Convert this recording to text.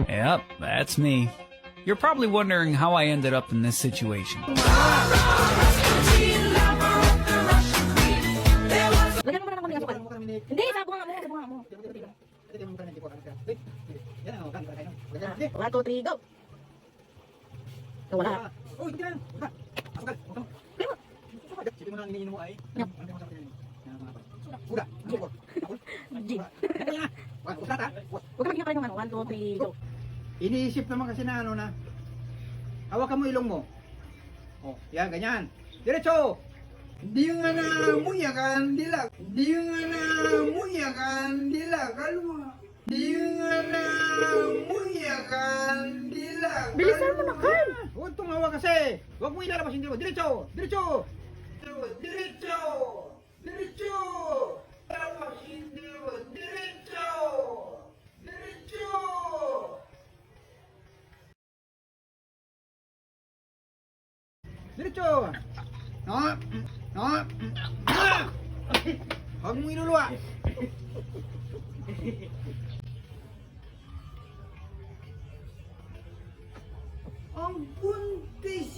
Yep, that's me. You're probably wondering how I ended up in this situation. Lagyan mo muna ng konting asukal. Hindi, sabungan mo, sabungan mo. 1, 2, 3, go! Wala. Oh, hindi na. Asukal. Primo. Sige mo na ang iniinom mo ay. Yep. Ano yung masakit yan? Suda. Gin. Huwag ka Huwag ka maghinga pa rin ng ano. 1, 2, 3, go! Iniisip naman kasi na ano na. Hawakan mo ilong mo. Oh, yan, ganyan. Diretso! Hindi yung muyakan dilag. Hindi yung muyakan dilag. Kalma. Hindi yung muyakan dilag. Bilisan mo na, Carl! Huwag tumawa kasi. Huwag mo ilalabas yung dilo. Diretso! Diretso! Diretso! Diretso! Labas yung dilo. Diretso! Diretso! Diretso! No! No! Huwag mong iluluwa! Ang buntis